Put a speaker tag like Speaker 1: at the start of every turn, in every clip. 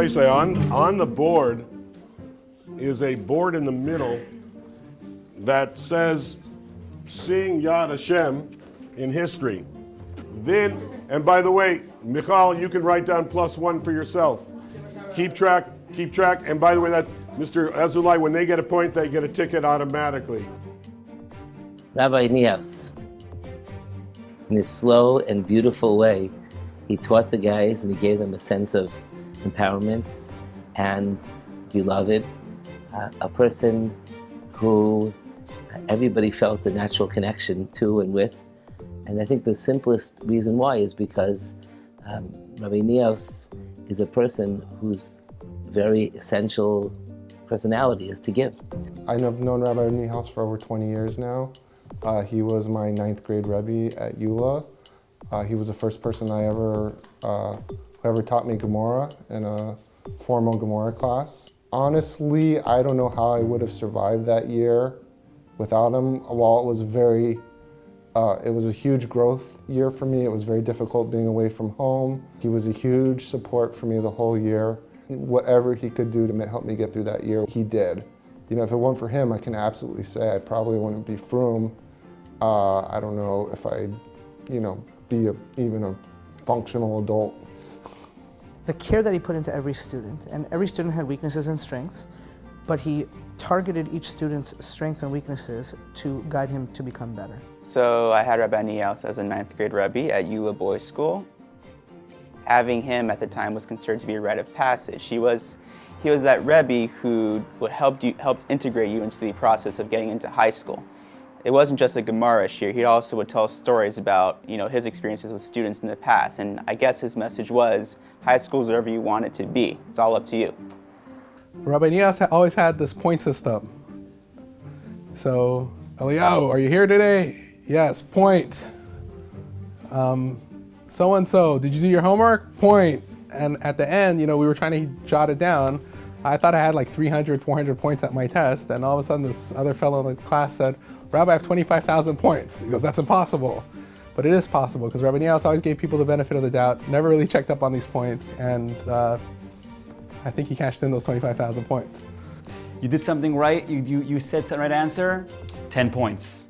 Speaker 1: Moshe, on the board is a board in the middle that says, seeing Yad Hashem in history. Then, and by the way, Michal, you can write down +1 for yourself. Keep track, and by the way, that Mr. Azulai, when they get a point, they get a ticket automatically.
Speaker 2: Rabbi Niehaus, in his slow and beautiful way, he taught the guys and he gave them a sense of empowerment and beloved, a person who everybody felt a natural connection to and with. And I think the simplest reason why is because Rabbi Niehaus is a person whose very essential personality is to give.
Speaker 3: I've known Rabbi Niehaus for over 20 years now. He was my 9th grade Rabbi at Eula. He was the first person who ever taught me Gemara in a formal Gemara class. Honestly, I don't know how I would have survived that year without him. While it was a huge growth year for me, it was very difficult being away from home. He was a huge support for me the whole year. Whatever he could do to help me get through that year, he did. You know, if it weren't for him, I can absolutely say I probably wouldn't be frum. I don't know if I'd, be even a functional adult.
Speaker 4: The care that he put into every student, and every student had weaknesses and strengths, but he targeted each student's strengths and weaknesses to guide him to become better.
Speaker 5: So I had Rabbi Niehaus as a 9th grade Rabbi at Eula Boys School. Having him at the time was considered to be a rite of passage. He was that Rebbe who helped integrate you into the process of getting into high school. It wasn't just a Gemara shiur. He also would tell stories about his experiences with students in the past. And I guess his message was, high school is whatever you want it to be. It's all up to you.
Speaker 6: Rabbi Niehaus always had this point system. So, Eliyahu, are you here today? Yes, point. So-and-so, did you do your homework? Point. And at the end, we were trying to jot it down. I thought I had like 300, 400 points at my test, and all of a sudden this other fellow in the class said, Rabbi, I have 25,000 points. He goes, that's impossible. But it is possible, because Rabbi Niehaus always gave people the benefit of the doubt, never really checked up on these points, and I think he cashed in those 25,000 points.
Speaker 7: You did something right, you said the right answer, 10 points.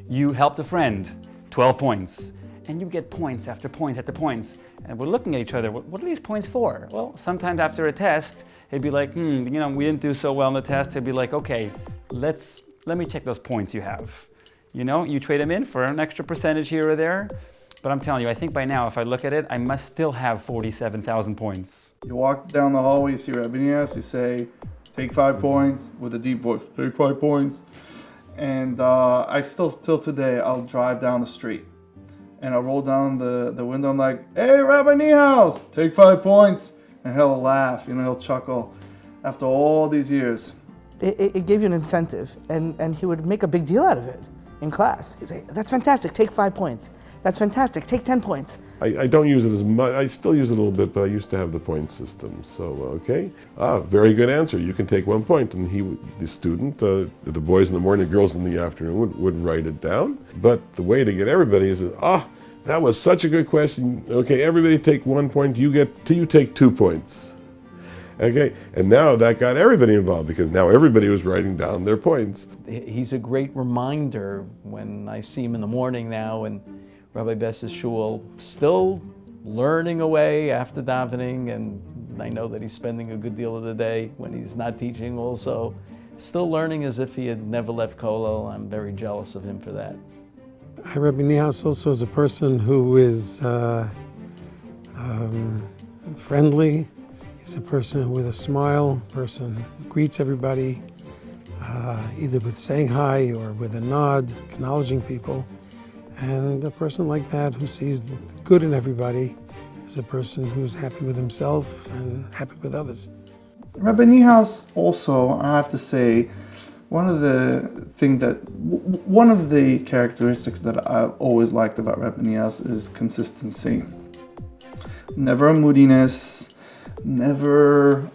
Speaker 7: You helped a friend, 12 points. And you get points after points after points. And we're looking at each other, what are these points for? Well, sometimes after a test, he'd be like, we didn't do so well on the test. He'd be like, okay, let me check those points you have. You trade them in for an extra percentage here or there. But I'm telling you, I think by now, if I look at it, I must still have 47,000 points.
Speaker 8: You walk down the hallway, you see Rabbi Niehaus, you say, take 5 points, with a deep voice, take 5 points. And I still, till today, I'll drive down the street. And I'll roll down the window, I'm like, hey, Rabbi Niehaus, take 5 points. And he'll laugh, he'll chuckle after all these years.
Speaker 4: It gave you an incentive, and he would make a big deal out of it in class. He'd say, that's fantastic, take 5 points. That's fantastic, take 10 points.
Speaker 1: I don't use it as much. I still use it a little bit, but I used to have the point system. So, okay. Very good answer. You can take 1 point. And the student, the boys in the morning, the girls in the afternoon would write it down. But the way to get everybody is, that was such a good question. Okay, everybody take 1 point. You take 2 points. Okay, and now that got everybody involved, because now everybody was writing down their points.
Speaker 9: He's a great reminder when I see him in the morning now in Rabbi Bess's shul, still learning away after davening, and I know that he's spending a good deal of the day when he's not teaching also, still learning as if he had never left Kollel. I'm very jealous of him for that.
Speaker 10: Rabbi Niehaus also is a person who is friendly. He's a person with a smile, a person who greets everybody, either with saying hi or with a nod, acknowledging people. And a person like that who sees the good in everybody is a person who's happy with himself and happy with others.
Speaker 8: Rabbi Niehaus also, I have to say, one of the characteristics that I've always liked about Rabbi Niehaus is consistency. Never a moodiness, never,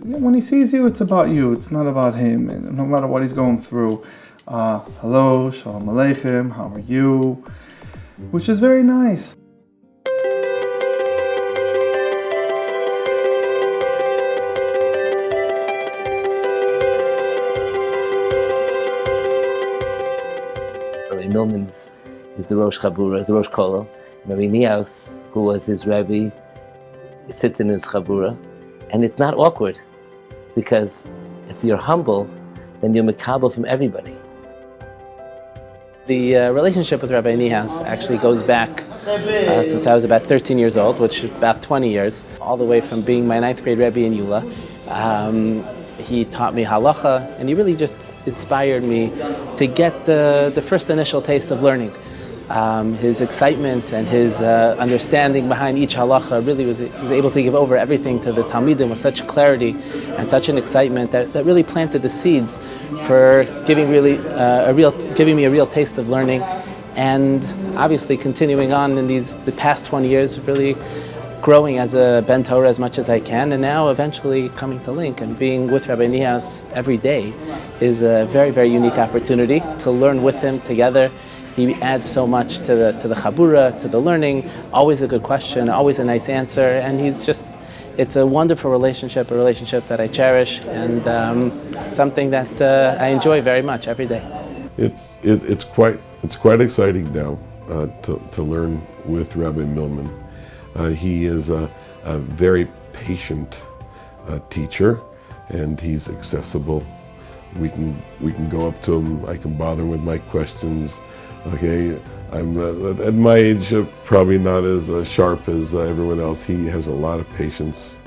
Speaker 8: when he sees you, it's about you, it's not about him, and no matter what he's going through. Hello, shalom aleichem, how are you? Which is very nice.
Speaker 2: Millman is the Rosh Chabura, is the Rosh Kollel. Rabbi Niehaus, who was his Rabbi, sits in his Chabura. And it's not awkward, because if you're humble, then you're makabel from everybody.
Speaker 11: The relationship with Rabbi Niehaus actually goes back since I was about 13 years old, which is about 20 years, all the way from being my 9th grade Rebbe in Eula. He taught me halacha, and he really just inspired me to get the first initial taste of learning. His excitement and his understanding behind each halacha really was able to give over everything to the Talmidim with such clarity and such an excitement that really planted the seeds for giving me a real taste of learning, and obviously continuing on in the past 20 years, really growing as a Ben Torah as much as I can, and now eventually coming to Link and being with Rabbi Niehaus every day is a very, very unique opportunity to learn with him together. He adds so much to the Chabura, to the learning, always a good question, always a nice answer, and it's a wonderful relationship, a relationship that I cherish, and something that I enjoy very much every day.
Speaker 1: It's quite exciting now to learn with Rabbi Millman. He is a very patient teacher, and he's accessible. We can go up to him. I can bother him with my questions. Okay, I'm at my age probably not as sharp as everyone else. He has a lot of patience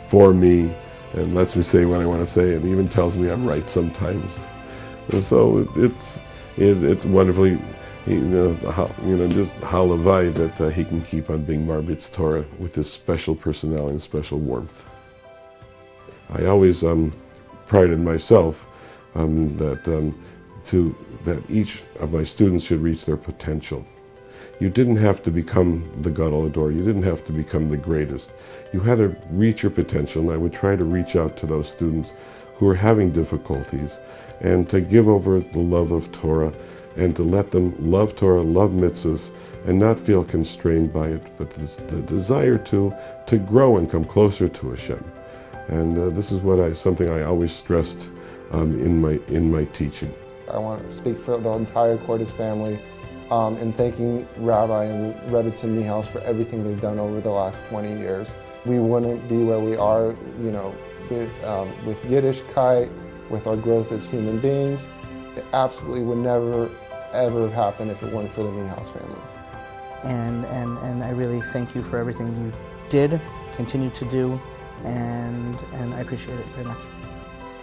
Speaker 1: for me, and lets me say what I want to say, and even tells me I'm right sometimes. And so it's wonderfully, just halavai that he can keep on being Marbitz Torah with this special personality and special warmth. I always prided myself that each of my students should reach their potential. You didn't have to become the Gadol Ador. You didn't have to become the greatest. You had to reach your potential, and I would try to reach out to those students who are having difficulties and to give over the love of Torah and to let them love Torah, love mitzvahs, and not feel constrained by it, but the desire to grow and come closer to Hashem. And this is something I always stressed in my teaching.
Speaker 3: I want to speak for the entire Cordes family in thanking Rabbi and Rebbe Niehaus for everything they've done over the last 20 years. We wouldn't be where we are, with Yiddishkeit, with our growth as human beings. It absolutely would never, ever have happened if it weren't for the Niehaus family.
Speaker 4: And I really thank you for everything you did, continue to do, and I appreciate it very much.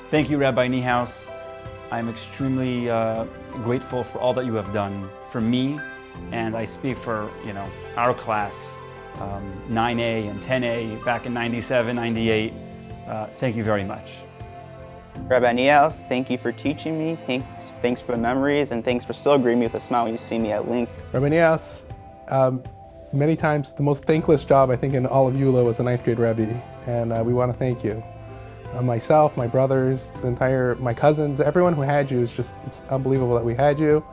Speaker 7: Thank you, Rabbi Niehaus. I'm extremely grateful for all that you have done for me, and I speak for our class, 9A and 10A back in 97, 98. Thank you very much.
Speaker 5: Rabbi Niehaus, thank you for teaching me. Thanks for the memories, and thanks for still greeting me with a smile when you see me at Link.
Speaker 6: Rabbi Niehaus, many times the most thankless job I think in all of Eula was a 9th grade Rebbe, and we want to thank you. Myself, my brothers, my cousins, everyone who had you, it's unbelievable that we had you.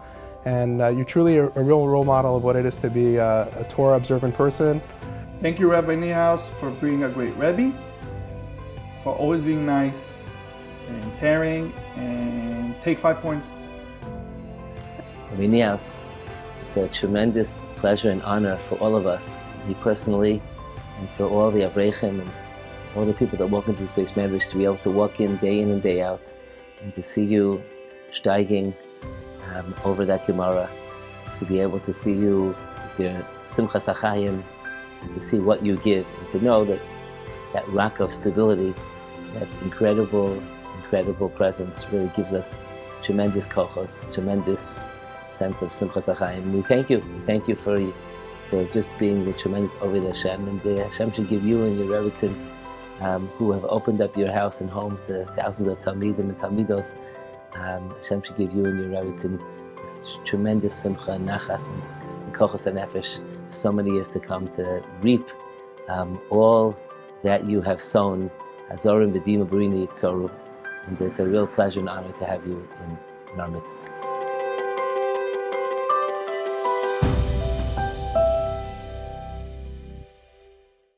Speaker 6: And you're truly a real role model of what it is to be a Torah observant person.
Speaker 8: Thank you, Rabbi Niehaus, for being a great Rebbe, for always being nice and caring, and take 5 points.
Speaker 2: Rabbi Niehaus, it's a tremendous pleasure and honor for all of us, me personally, and for all the Avreichim and all the people that walk into this base medrash, to be able to walk in and day out, and to see you steiging over that Gemara, to be able to see you with your Simchas HaChaim, and to see what you give, and to know that that rock of stability, that incredible presence really gives us tremendous kochos, tremendous sense of Simchas HaChaim. We thank you for just being the tremendous Oved Hashem, and Hashem should give you and your Rebbetzin who have opened up your house and home to thousands of Talmidim and Talmidos. Hashem should give you and your Rebbetzin this tremendous simcha and nachas and kochos and nefesh for so many years to come, to reap all that you have sown. Hazorim b'dima b'rini yiktzoru. And it's a real pleasure and honor to have you in our midst.